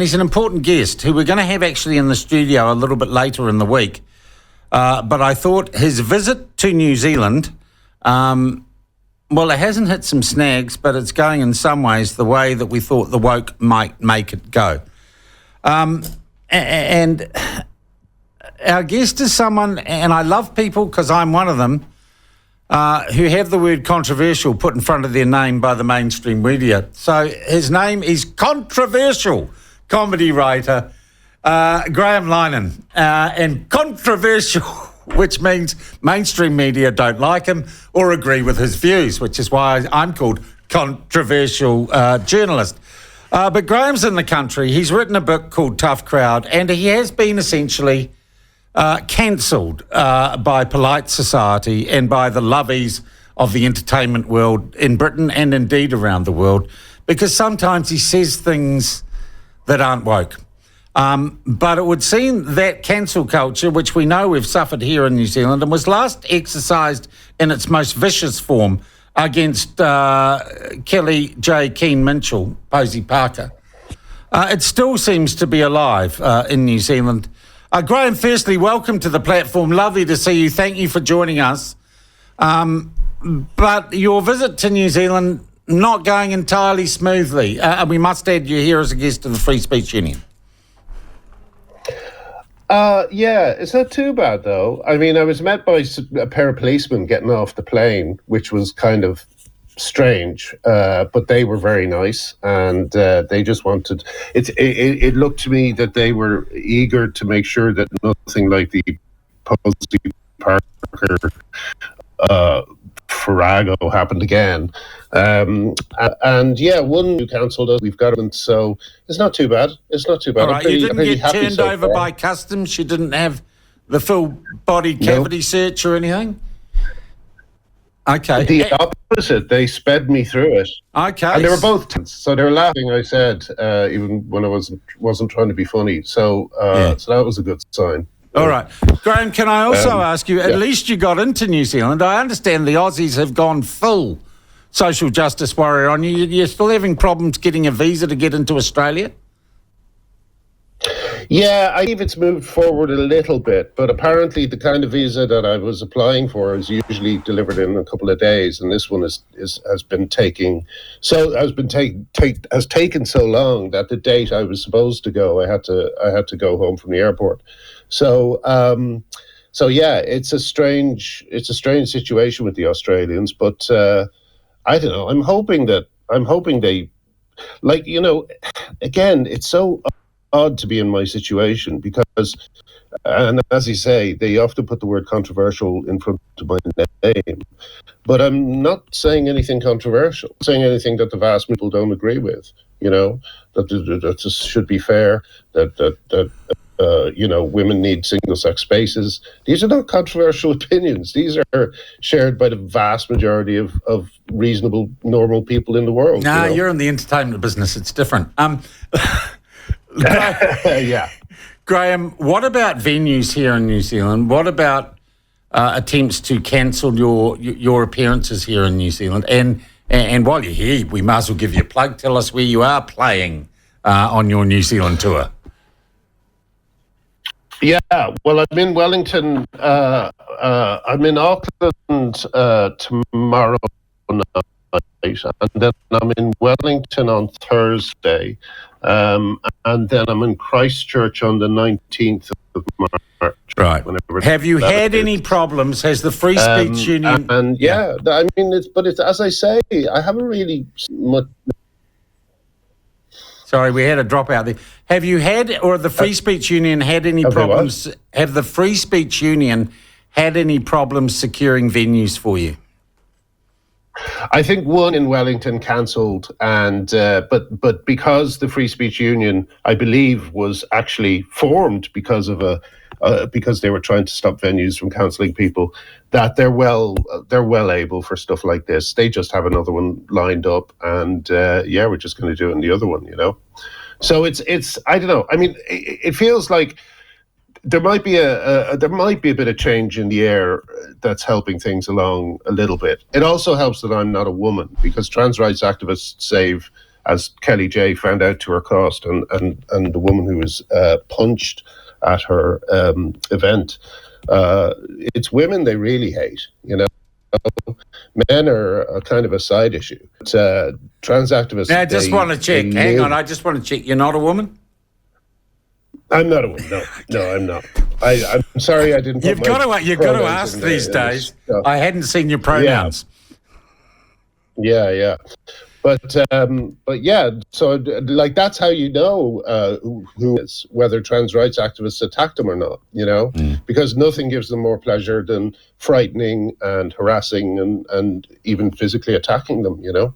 he's an important guest who we're going to have actually in the studio a little bit later in the week. But I thought his visit to New Zealand, well, it hasn't hit some snags, but it's going in some ways the way that we thought the woke might make it go. And our guest is someone, and I love people because I'm one of them, who have the word controversial put in front of their name by the mainstream media. So his name is controversial comedy writer Graham Linehan, and controversial, which means mainstream media don't like him or agree with his views, which is why I'm called controversial journalist. But Graham's in the country. He's written a book called Tough Crowd, and he has been essentially cancelled by polite society and by the lovies of the entertainment world in Britain and indeed around the world, because sometimes he says things that aren't woke. But it would seem that cancel culture, which we know we've suffered here in New Zealand and was last exercised in its most vicious form against Kelly J. Keane Minchell, Posey Parker, it still seems to be alive in New Zealand. Graham, firstly, welcome to the platform. Lovely to see you. Thank you for joining us. But your visit to New Zealand not going entirely smoothly. We must add you're here as a guest of the Free Speech Union. Yeah, it's not too bad, though. I mean, I was met by a pair of policemen getting off the plane, which was kind of strange, but they were very nice, and they just wanted it looked to me that they were eager to make sure that nothing like the Posey Parker farrago happened again, and yeah, one who cancelled us, we've got them, so it's not too bad. All right, you didn't get turned over by customs? You didn't have the full body cavity search or anything? Okay. The opposite. They sped me through it. Okay. And they were both tense. So they were laughing, I said, even when I wasn't trying to be funny. So so that was a good sign. All right. Graham, can I also ask you, at least you got into New Zealand. I understand the Aussies have gone full social justice warrior on you. You're still having problems getting a visa to get into Australia? Yeah, I believe it's moved forward a little bit, but apparently the kind of visa that I was applying for is usually delivered in a couple of days, and this one has taken so long that the date I was supposed to go, I had to go home from the airport. So yeah, it's a strange situation with the Australians, but I don't know. I'm hoping they, like, you know, again, it's so odd to be in my situation because, and as you say, they often put the word controversial in front of my name, but I'm not saying anything controversial, I'm saying anything that the vast people don't agree with, you know, that this should be fair, that you know, women need single-sex spaces. These are not controversial opinions. These are shared by the vast majority of reasonable, normal people in the world. Nah, you're in the entertainment business. It's different. Yeah. Graham, what about venues here in New Zealand? What about attempts to cancel your appearances here in New Zealand? And while you're here, we might as well give you a plug. Tell us where you are playing on your New Zealand tour. Yeah, well, I'm in Wellington. I'm in Auckland tomorrow night, and then I'm in Wellington on Thursday, and then I'm in Christchurch on the 19th of March. Right. Have you had any problems? Has the Free Speech Union? And yeah, I mean, it's as I say, I haven't really much. Sorry, we had a drop out there. Have you had, or the Free Speech Union had any problems? What? Have the Free Speech Union had any problems securing venues for you? I think one in Wellington cancelled, and but because the Free Speech Union, I believe, was actually formed because of because they were trying to stop venues from cancelling people, that they're well able for stuff like this. They just have another one lined up, and yeah, we're just going to do it in the other one, you know. So it's I don't know. I mean, it feels like there might be a bit of change in the air that's helping things along a little bit. It also helps that I'm not a woman, because trans rights activists save as Kelly J found out to her cost, and the woman who was punched at her event. It's women they really hate, you know. Men are a kind of a side issue. But, trans activists. Now, I just want to check. Hang on, I just want to check. You're not a woman? I'm not a woman. No, I'm not. I'm sorry, I didn't. You've got to ask these days. I hadn't seen your pronouns. Yeah. But yeah, so like that's how you know who is, whether trans rights activists attack them or not, you know, because nothing gives them more pleasure than frightening and harassing and even physically attacking them, you know.